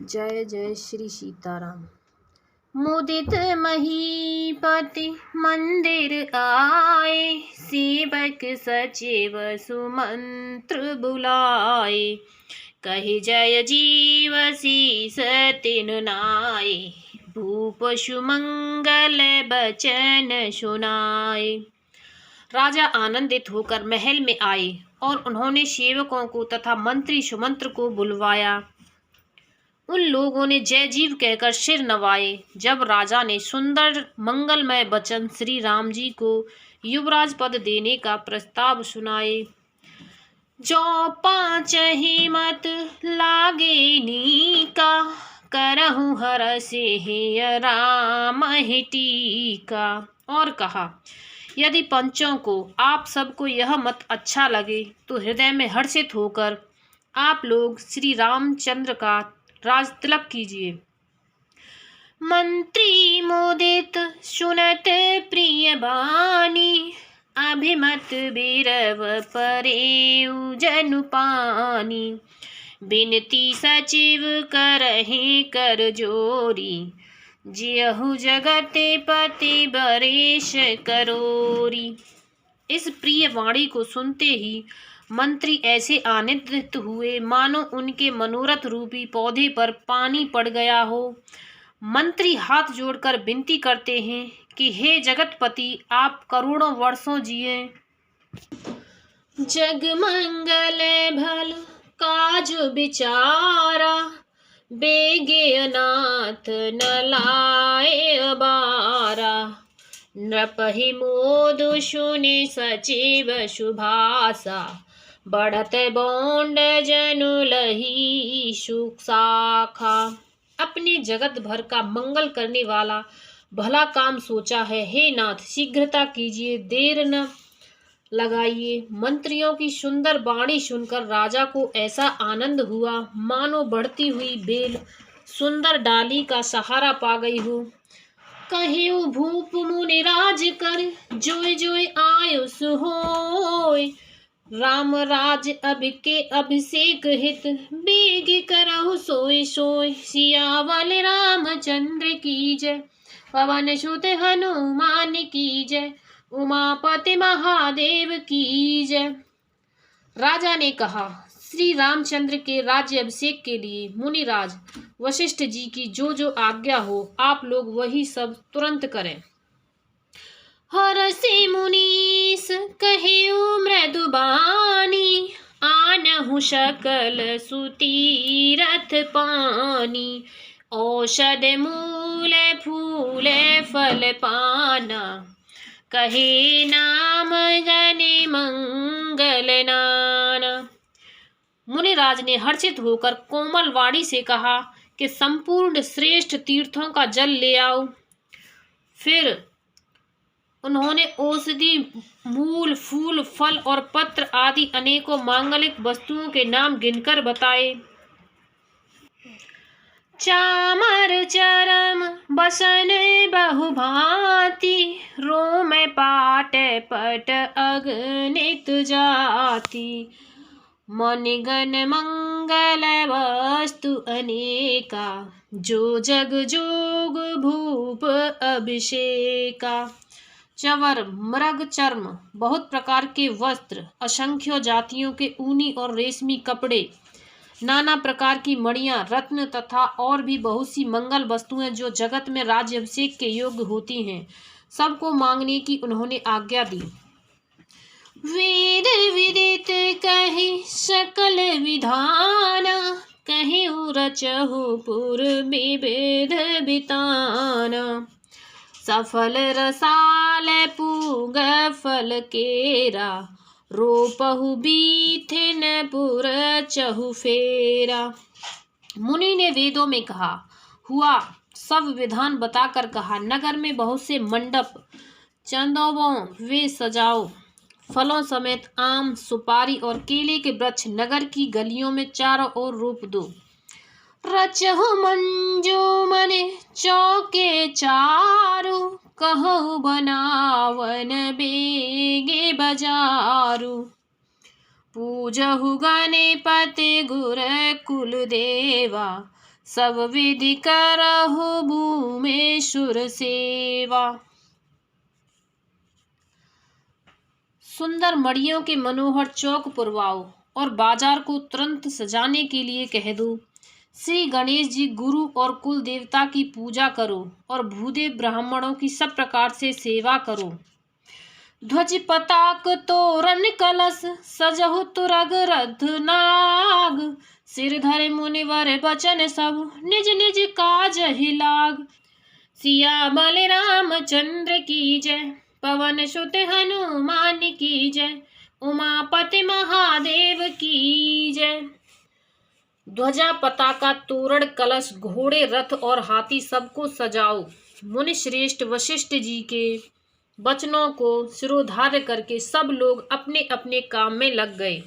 जय जय श्री सीताराम। मुदित महीपति मंदिर आए, सेवक सचिव सुमंत्र बुलाए। कहि जय जीव शीस तिन नाए, भूप सुमंगल बचन सुनाए। राजा आनंदित होकर महल में आए और उन्होंने सेवकों को तथा मंत्री सुमंत्र को बुलवाया। उन लोगों ने जय जीव कहकर सिर नवाए। जब राजा ने सुंदर मंगलमय वचन श्री राम जी को युवराज पद देने का प्रस्ताव सुनाए। जो पाँचहि मत लागे नीका, करहु हरषि हे राम ही टीका। और कहा, यदि पंचों को आप सबको यह मत अच्छा लगे तो हृदय में हर्षित होकर आप लोग श्री रामचंद्र का राज तिलक कीजिए। मंत्री मोदित सुनत प्रिय बानी, अभिमत बीरव परेउ जनु पानी। बिनती सचिव करहि कर जोरी, जियहु जगत पति बरेश करोरी। इस प्रिय वाणी को सुनते ही मंत्री ऐसे आनंदित हुए मानो उनके मनोरथ रूपी पौधे पर पानी पड़ गया हो। मंत्री हाथ जोड़कर विनती करते हैं कि हे जगतपति, आप करोड़ों वर्षों जिए। जग मंगल भल काज विचारा, बेगे अनाथ न लाए अबारा। नृपहि मोदु सुनि सचिव सुभाषा, बढ़त बोंड जनु लही सुख शाखा। अपने जगत भर का मंगल करने वाला भला काम सोचा है। हे नाथ, शीघ्रता कीजिए, देर न लगाइए। मंत्रियों की सुंदर वाणी सुनकर राजा को ऐसा आनंद हुआ मानो बढ़ती हुई बेल सुंदर डाली का सहारा पा गई हो। कहिउ भूप मुनि राज कर, जोय जोय आयुष होय। राम राज अब के अभिषेक हित, बेगी करहु सोय सोय। सियावल रामचंद्र की जय, पवन सुत हनुमान की जय। उमापति महादेव की जय। राजा ने कहा, श्री रामचंद्र के राज्य अभिषेक के लिए मुनिराज वशिष्ठ जी की जो आज्ञा हो, आप लोग वही सब तुरंत करें। हरषि मुनीस कहिउ मृदु बानी, आनहु सकल सुतीरथ पानी। औषध मूल फूल फल पाना, कहे नाम जने मंगल नाना। मुनिराज ने हर्षित होकर कोमल वाणी से कहा कि संपूर्ण श्रेष्ठ तीर्थों का जल ले आओ। फिर उन्होंने औषधि मूल फूल फल और पत्र आदि अनेकों मांगलिक वस्तुओं के नाम गिनकर बताए। चामर चरम बसन बहुभांति, रोम पाट पट अगणित जाति। मणिगण मंगल वस्तु अनेका, जो जग जोग भूप अभिषेका। चवर मृग चर्म बहुत प्रकार के वस्त्र, असंख्य जातियों के ऊनी और रेशमी कपड़े, नाना प्रकार की मणियां, रत्न तथा और भी बहुत सी मंगल वस्तुएं जो जगत में राज्याभिषेक के योग्य होती हैं, सबको मांगने की उन्होंने आज्ञा दी। वेद विदित कहि सकल विधाना, कहिउ रचहु पूर्वी वेद बिताना। सफल रसाल पूग फल केरा, रोपहु बीथिन पुर चहु फेरा। मुनि ने वेदों में कहा हुआ सब विधान बताकर कहा, नगर में बहुत से मंडप चंदोबों वे सजाओ। फलों समेत आम, सुपारी और केले के वृक्ष नगर की गलियों में चारों ओर रोप दो। रचहु मंजूमन चौके चारु, कहु बनावन बेगे बजारू। पूजहु गणपति गुर कुल देवा, सब विधि करहु भूमेश्वर सेवा। सुंदर मड़ियों के मनोहर चौक पुरवाओ और बाजार को तुरंत सजाने के लिए कह दो। श्री गणेश जी गुरु और कुल देवता की पूजा करो और भूदेव ब्राह्मणों की सब प्रकार से सेवा करो। ध्वज पताक तोरण कलश सजहु तुरग रथ नाग। सिर धरे मुनिवर बचन सब निज निज काज ही लाग। सिया बलराम चंद्र की जय पवन सुत हनुमान की जय उमापति महादेव की जय। ध्वजा पताका तोरण कलश घोड़े रथ और हाथी सबको सजाओ। मुनि श्रेष्ठ वशिष्ठ जी के वचनों को शिरोधार्य करके सब लोग अपने अपने काम में लग गए।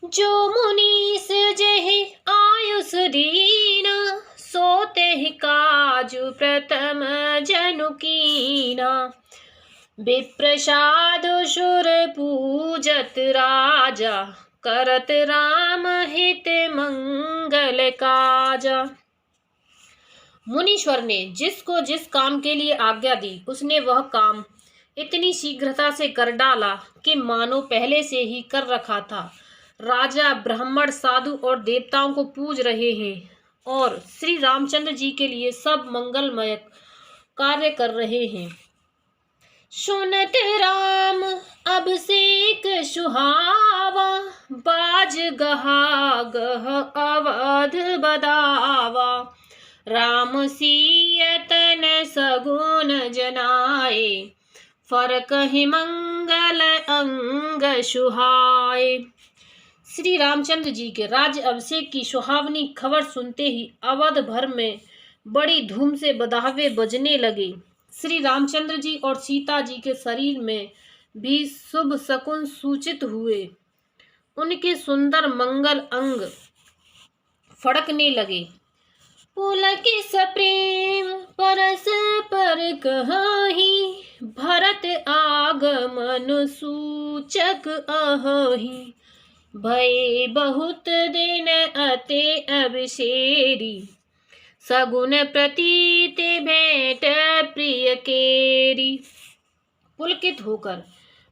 जो मुनीस जेहि आयुष दीना सोते ही काजु प्रथम जनु कीना। विप्रसाद सुर पूजत राजा करत राम हित मंगल काजा। मुनीश्वर ने जिसको जिस काम के लिए आज्ञा दी उसने वह काम इतनी शीघ्रता से कर डाला कि मानो पहले से ही कर रखा था। राजा ब्राह्मण साधु और देवताओं को पूज रहे हैं और श्री रामचंद्र जी के लिए सब मंगलमय कार्य कर रहे हैं। सुनत राम अभिषेक सुहावा बाज गहा गह अवध बदावा। राम सियतन सगुन जनाए फरक ही मंगल अंग सुहाए। श्री रामचंद्र जी के राज्य अभिषेक की सुहावनी खबर सुनते ही अवध भर में बड़ी धूम से बधावे बजने लगे। श्री रामचंद्र जी और सीता जी के शरीर में भी शुभ शकुन सूचित हुए। उनके सुंदर मंगल अंग फड़कने लगे। पुलकित सप्रेम परस पर कहाही भरत आगमन सूचक अहहि। भय बहुत दिन अते अभिषेरी सगुन प्रतीत भेंट प्रिय केरी। पुलकित होकर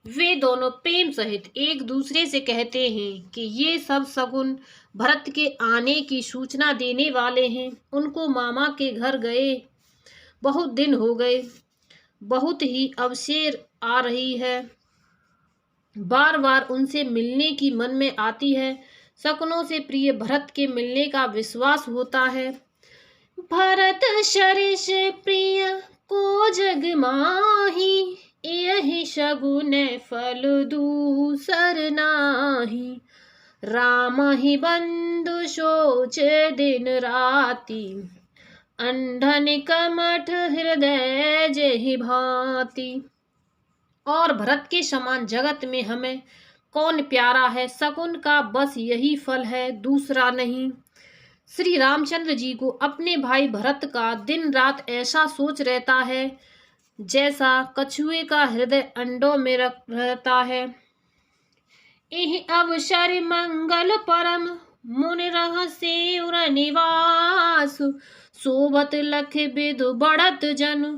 वे दोनों प्रेम सहित एक दूसरे से कहते हैं कि ये सब सगुन भरत के आने की सूचना देने वाले हैं। उनको मामा के घर गए बहुत दिन हो गए, बहुत ही अवसेर आ रही है, बार बार उनसे मिलने की मन में आती है। शकुनों से प्रिय भरत के मिलने का विश्वास होता है। भरत सरिस प्रिय को जग माही यही शगुन फल दूसर नाही। राम ही बंधु सोच दिन राति अंधन कमठ हृदय जेहि भांति। और भरत के समान जगत में हमें कौन प्यारा है। शकुन का बस यही फल है, दूसरा नहीं। श्री रामचंद्र जी को अपने भाई भरत का दिन रात ऐसा सोच रहता है जैसा कछुए का हृदय अंडों में रहता है। यही अवसर मंगल परम मुनि रहस्य उर निवास। सोबत लख विदु बढ़त जनु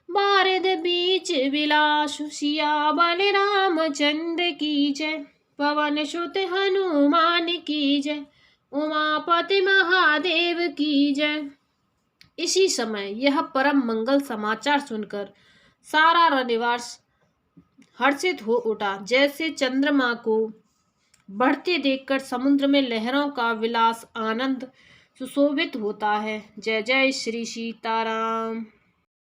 बारिद बीच विलास। सिया बलराम चंद्र की जय पवन सुत हनुमान की जय उमापति महादेव की जय। इसी समय यह परम मंगल समाचार सुनकर सारा रनिवास हर्षित हो उठा। जैसे चंद्रमा को बढ़ते देखकर समुद्र में लहरों का विलास आनंद सुशोभित होता है। जय जय श्री सीताराम।